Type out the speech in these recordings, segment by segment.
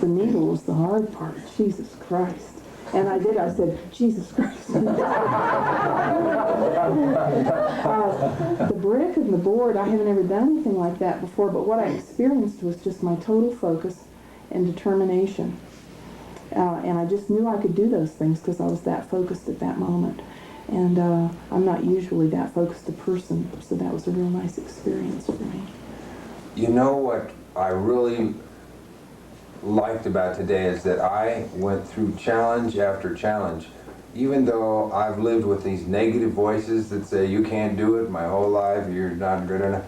the needle was the hard part. Jesus Christ. And I said, Jesus Christ. The brick and the board, I haven't ever done anything like that before, but what I experienced was just my total focus and determination. And I just knew I could do those things because I was that focused at that moment. And I'm not usually that focused a person, so that was a real nice experience for me. You know what I really liked about today is that I went through challenge after challenge. Even though I've lived with these negative voices that say you can't do it my whole life, you're not good enough,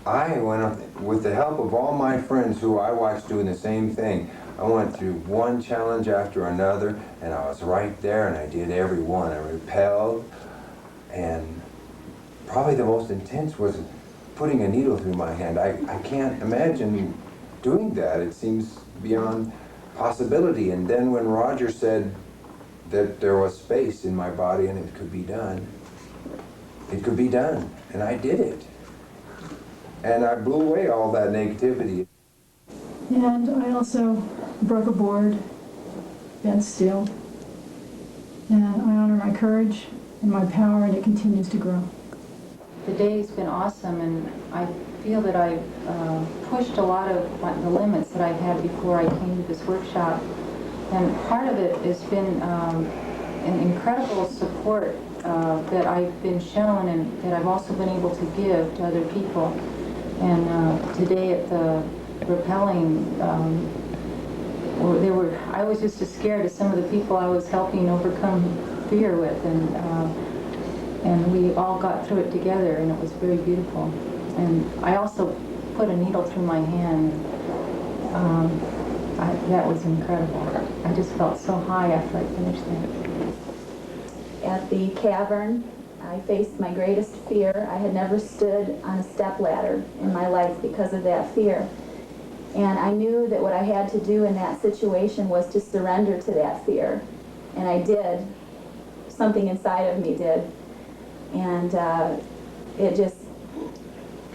I went with the help of all my friends who I watched doing the same thing. I went through one challenge after another, and I was right there, and I did every one. I repelled, and probably the most intense was putting a needle through my hand. I can't imagine doing that. It seems beyond possibility. And then when Roger said that there was space in my body and it could be done, and I did it. And I blew away all that negativity. And I also broke a board, bent still. And I honor my courage and my power, and it continues to grow. The day's been awesome, and I feel that I've pushed a lot of the limits that I've had before I came to this workshop. And part of it has been an incredible support that I've been shown and that I've also been able to give to other people. And today at the rappelling, I was just as scared as some of the people I was helping overcome fear with, and we all got through it together, and it was very beautiful. And I also put a needle through my hand. That was incredible. I just felt so high after I finished that. At the cavern, I faced my greatest fear. I had never stood on a step ladder in my life because of that fear. And I knew that what I had to do in that situation was to surrender to that fear. And I did. Something inside of me did. And I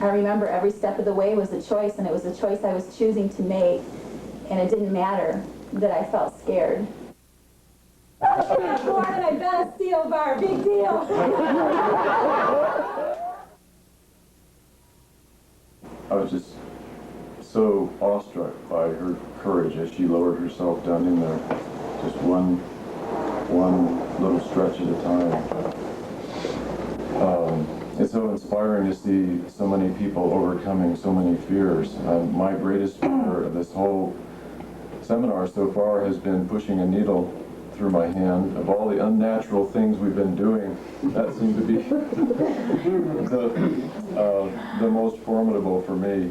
remember every step of the way was a choice, and it was a choice I was choosing to make. And it didn't matter that I felt scared. I can't afford it, I bet a steel bar, big deal. I was just so awestruck by her courage as she lowered herself down in there, just one little stretch at a time. It's so inspiring to see so many people overcoming so many fears. My greatest fear of this whole seminar so far has been pushing a needle through my hand. Of all the unnatural things we've been doing, that seemed to be the most formidable for me.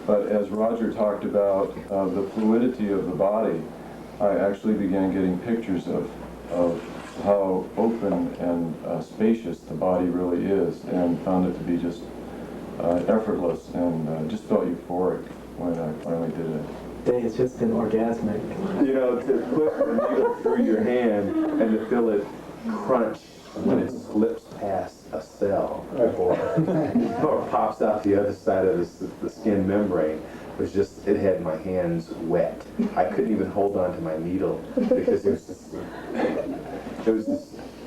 But as Roger talked about the fluidity of the body, I actually began getting pictures of how open and spacious the body really is, and found it to be just effortless, and just felt euphoric when I finally did it. It's just been orgasmic. You know, to put the needle through your hand and to feel it crunch when it slips past a cell or pops out the other side of the skin membrane was just, it had my hands wet. I couldn't even hold on to my needle because it was just,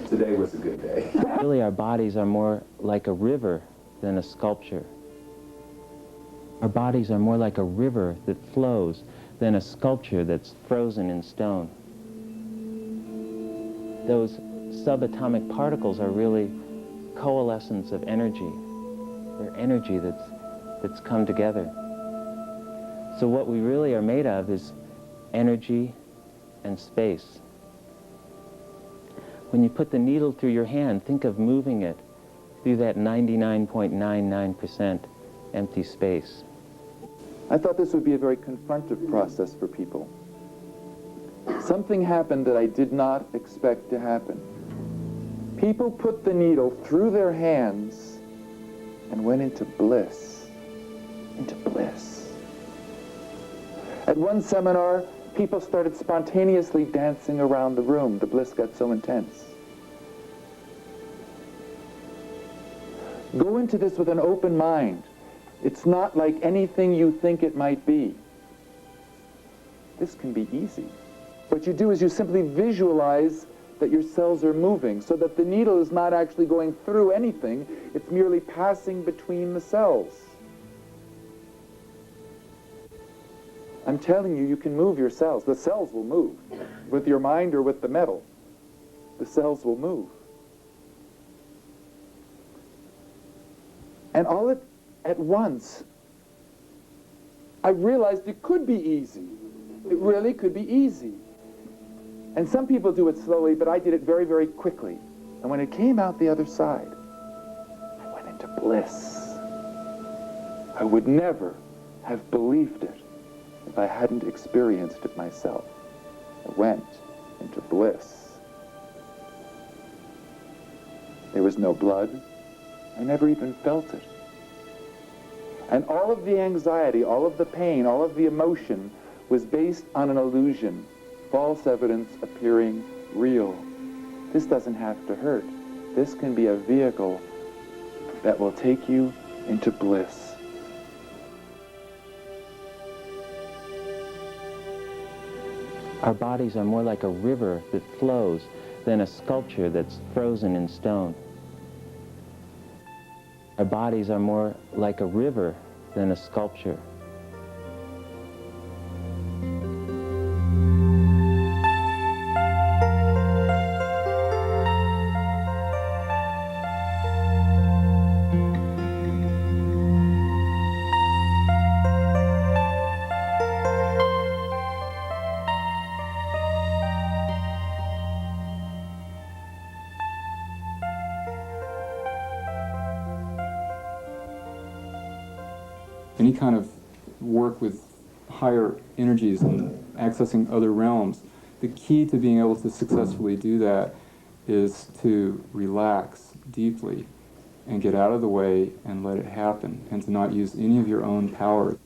today was a good day. Really, our bodies are more like a river than a sculpture. Our bodies are more like a river that flows than a sculpture that's frozen in stone. Those subatomic particles are really coalescence of energy. They're energy that's come together. So what we really are made of is energy and space. When you put the needle through your hand, think of moving it through that 99.99% empty space. I thought this would be a very confrontive process for people. Something happened that I did not expect to happen. People put the needle through their hands and went into bliss. Into bliss. At one seminar, people started spontaneously dancing around the room. The bliss got so intense. Go into this with an open mind. It's not like anything you think it might be. this can be easy. What you do is you simply visualize that your cells are moving so that the needle is not actually going through anything, it's merely passing between the cells. I'm telling you, you can move your cells. The cells will move. With your mind or with the metal, the cells will move. And all at once, I realized it could be easy. It really could be easy. And some people do it slowly, but I did it very, very quickly. And when it came out the other side, I went into bliss. I would never have believed it if I hadn't experienced it myself. I went into bliss. There was no blood. I never even felt it. And all of the anxiety, all of the pain, all of the emotion was based on an illusion, false evidence appearing real. This doesn't have to hurt. This can be a vehicle that will take you into bliss. Our bodies are more like a river that flows than a sculpture that's frozen in stone. Our bodies are more like a river than a sculpture. Any kind of work with higher energies and accessing other realms, the key to being able to successfully do that is to relax deeply and get out of the way and let it happen, and to not use any of your own power.